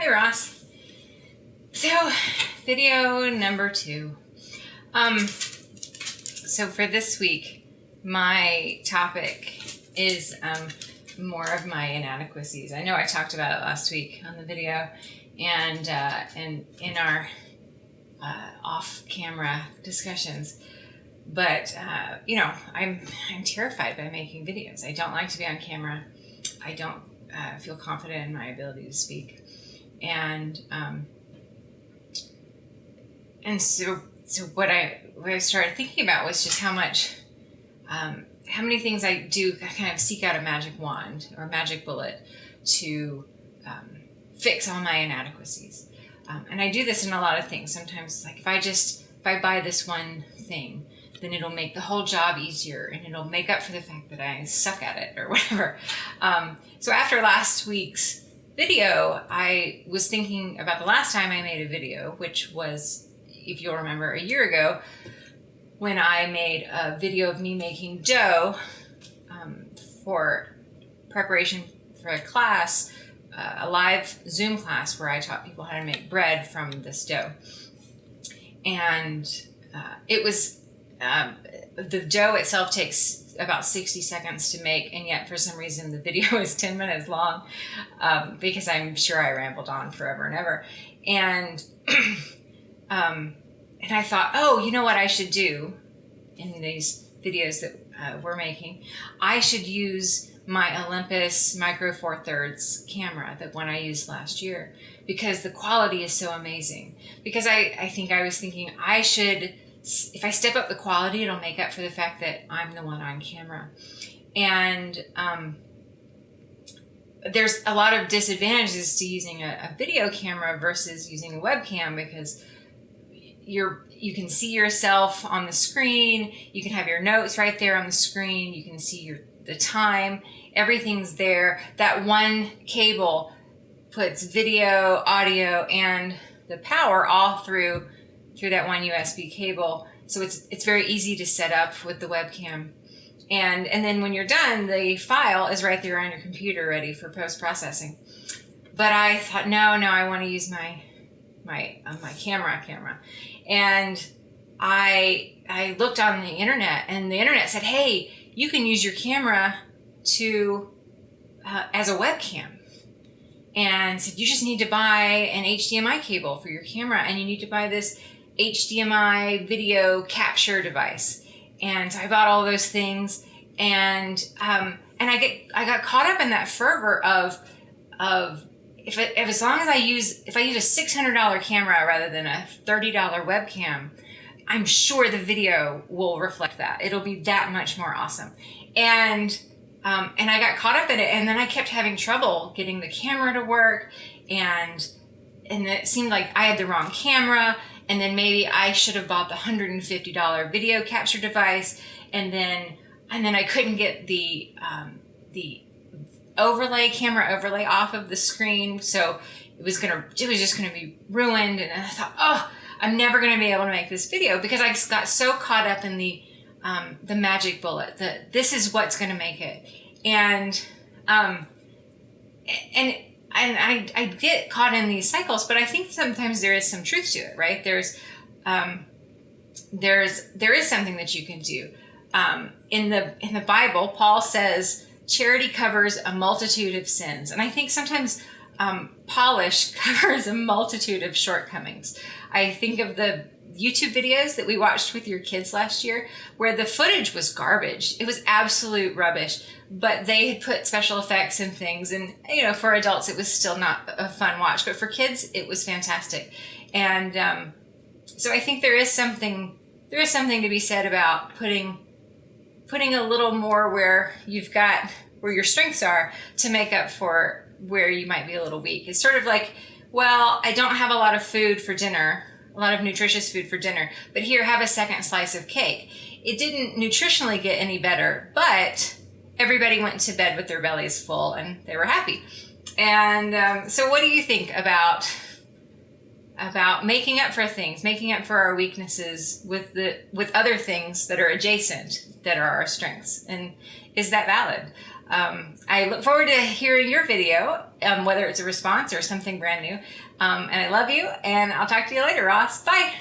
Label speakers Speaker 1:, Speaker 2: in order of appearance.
Speaker 1: Hi, Ross. So, video number 2. So for this week, my topic is more of my inadequacies. I know I talked about it last week on the video, and in our off-camera discussions. But I'm terrified by making videos. I don't like to be on camera. I don't feel confident in my ability to speak, and so what I started thinking about was just how many things I do. I kind of seek out a magic wand or a magic bullet to fix all my inadequacies, and I do this in a lot of things. Sometimes, like if I buy this one thing, then it'll make the whole job easier, and it'll make up for the fact that I suck at it or whatever. So after last week's video, I was thinking about the last time I made a video, which was, if you'll remember, a year ago, when I made a video of me making dough for preparation for a class, a live Zoom class where I taught people how to make bread from this dough. And it was... the dough itself takes about 60 seconds to make, and yet for some reason the video is 10 minutes long, because I'm sure I rambled on forever and ever. And and I thought, oh, you know what I should do in these videos that we're making? I should use my Olympus Micro Four Thirds camera, the one I used last year, because the quality is so amazing. Because I think I was thinking I should... if I step up the quality, it'll make up for the fact that I'm the one on camera. And there's a lot of disadvantages to using a video camera versus using a webcam, because you can see yourself on the screen. You can have your notes right there on the screen. You can see the time. Everything's there. That one cable puts video, audio, and the power all through that one USB cable. So it's very easy to set up with the webcam. And then when you're done, the file is right there on your computer ready for post-processing. But I thought, no, I want to use my camera. And I looked on the internet, and the internet said, hey, you can use your camera as a webcam. And said, you just need to buy an HDMI cable for your camera, and you need to buy this HDMI video capture device. And so I bought all those things, and I got caught up in that fervor of if I use a $600 camera rather than a $30 webcam, I'm sure the video will reflect that. It'll be that much more awesome. And I got caught up in it, and then I kept having trouble getting the camera to work, and it seemed like I had the wrong camera. And then maybe I should have bought the $150 video capture device, and then I couldn't get the camera overlay off of the screen, so it was just gonna be ruined. And I thought, oh, I'm never gonna be able to make this video, because I just got so caught up in the magic bullet that this is what's gonna make it, and I get caught in these cycles, but I think sometimes there is some truth to it, right? There is something that you can do. In the Bible, Paul says charity covers a multitude of sins, and I think sometimes polish covers a multitude of shortcomings. I think of the YouTube videos that we watched with your kids last year, where the footage was garbage. It was absolute rubbish, but they had put special effects and things, and for adults it was still not a fun watch, but for kids it was fantastic. And so I think there is something to be said about putting a little more where your strengths are, to make up for where you might be a little weak. It's sort of like, well, I don't have a lot of food for dinner, a lot of nutritious food for dinner, but here, have a second slice of cake. It didn't nutritionally get any better, but everybody went to bed with their bellies full and they were happy. And so what do you think about making up for things, making up for our weaknesses with other things that are adjacent, that are our strengths? And is that valid? I look forward to hearing your video, whether it's a response or something brand new. And I love you, and I'll talk to you later, Ross. Bye.